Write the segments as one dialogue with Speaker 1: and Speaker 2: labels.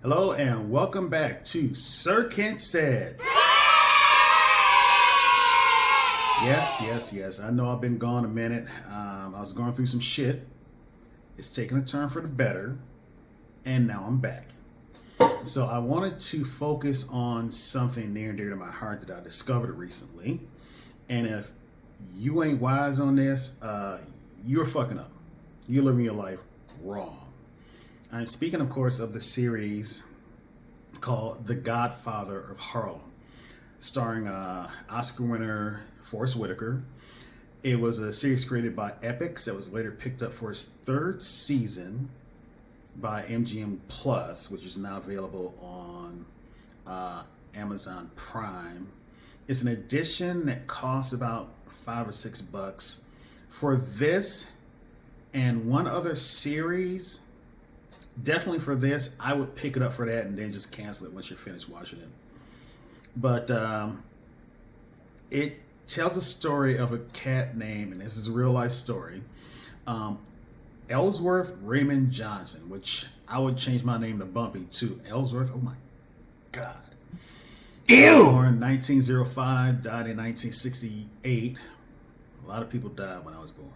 Speaker 1: Hello and welcome back to Sir Kent Said. Yes. I know I've been gone a minute. I was going through some shit. It's taken a turn for the better, and now I'm back. So I wanted to focus on something near and dear to my heart that I discovered recently. And if you ain't wise on this, you're fucking up. You're living your life wrong. I'm speaking, of course, of the series called The Godfather of Harlem, starring Oscar winner Forest Whitaker. It was a series created by Epix that was later picked up for its third season by MGM Plus, which is now available on Amazon Prime. It's an edition that costs about $5 or $6. For this and one other series, definitely for this, I would pick it up for that and then just cancel it once you're finished watching it. But it tells the story of a cat named, and this is a real life story, Ellsworth Raymond Johnson, which I would change my name to Bumpy to Ellsworth. Oh my God. Ew! Born in 1905, died in 1968. A lot of people died when I was born.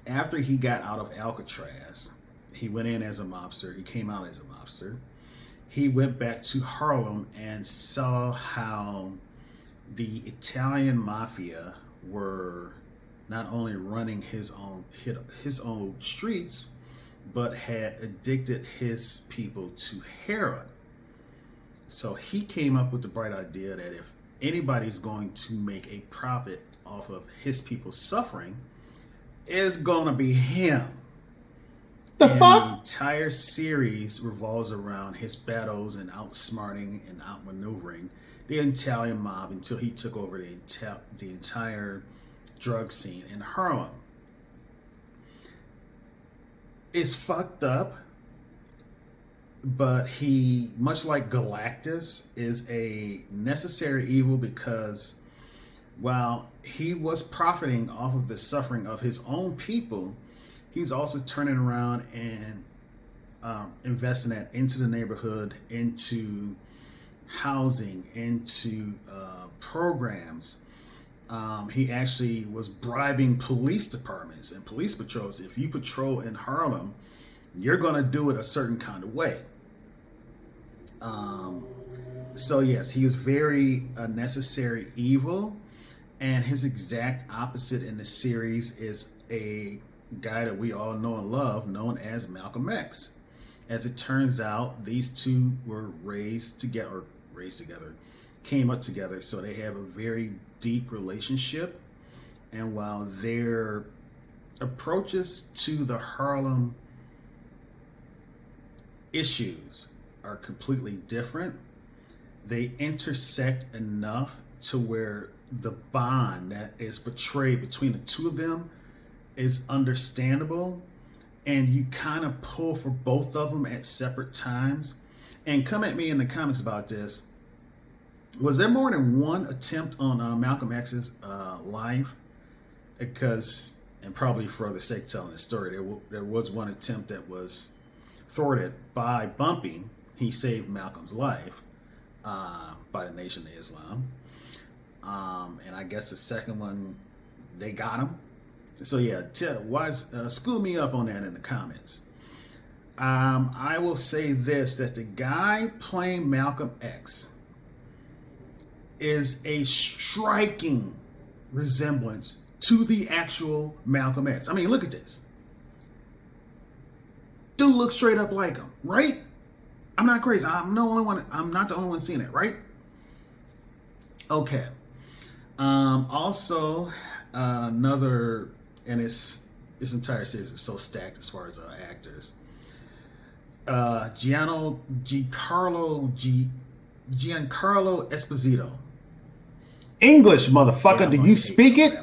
Speaker 1: After he got out of Alcatraz, he went in as a mobster. He came out as a mobster. He went back to Harlem and saw how the Italian mafia were not only running his own streets, but had addicted his people to heroin. So he came up with the bright idea that if anybody's going to make a profit off of his people's suffering, it's gonna be him.
Speaker 2: The
Speaker 1: and
Speaker 2: fuck?
Speaker 1: The entire series revolves around his battles and outsmarting and outmaneuvering the Italian mob until he took over the entire drug scene in Harlem. It's fucked up, but he, much like Galactus, is a necessary evil because while he was profiting off of the suffering of his own people, he's also turning around and investing that into the neighborhood, into housing, into programs. He actually was bribing police departments and police patrols. If you patrol in Harlem, you're going to do it a certain kind of way. So yes, he is very necessary evil. And his exact opposite in the series is a guy that we all know and love, known as Malcolm X. As it turns out, these two were raised together, came up together, so they have a very deep relationship. And while their approaches to the Harlem issues are completely different, they intersect enough to where the bond that is portrayed between the two of them is understandable, and you kind of pull for both of them at separate times. And come at me in the comments about this. Was there more than one attempt on Malcolm X's life? Because, and probably for the sake of telling the story, there was one attempt that was thwarted by Bumpy. He saved Malcolm's life by the Nation of Islam. And I guess the second one, they got him. So yeah, school me up on that in the comments. I will say this, that the guy playing Malcolm X is a striking resemblance to the actual Malcolm X. I mean, look at this. Dude looks straight up like him, right? I'm not crazy. I'm not the only one seeing it, right? Okay. Also, another, and this entire series is so stacked as far as actors. Giancarlo Esposito.
Speaker 2: English, motherfucker. Do you speak it?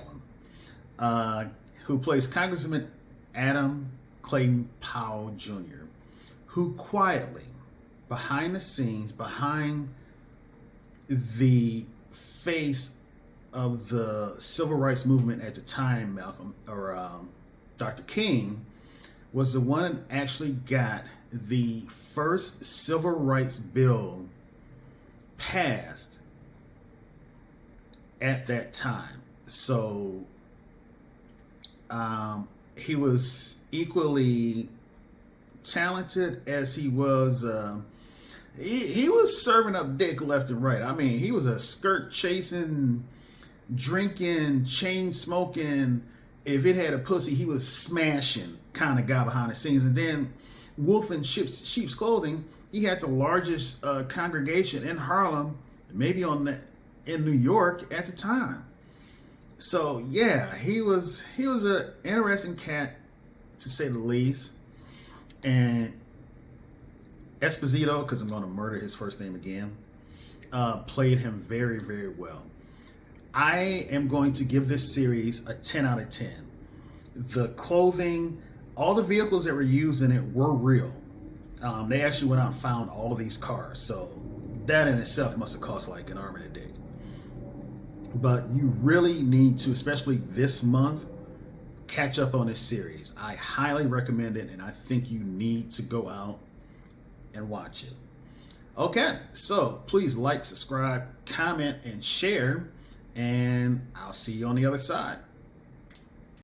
Speaker 1: Who plays Congressman Adam Clayton Powell Jr., who quietly, behind the scenes, behind the face of the civil rights movement at the time, Dr. King, was the one that actually got the first civil rights bill passed at that time. So he was equally talented as he was. He was serving up dick left and right. I mean, he was a skirt chasing, drinking, chain smoking. If it had a pussy, he was smashing kind of guy behind the scenes. And then wolf in sheep's clothing, he had the largest congregation in Harlem, maybe in New York at the time. So yeah, he was an interesting cat, to say the least. And Esposito, because I'm going to murder his first name again, played him very, very well. I am going to give this series a 10 out of 10. The clothing, all the vehicles that were used in it were real. They actually went out and found all of these cars. So that in itself must have cost like an arm and a dick. But you really need to, especially this month, catch up on this series. I highly recommend it, and I think you need to go out and watch it. Okay, so please like, subscribe, comment, and share, and I'll see you on the other side.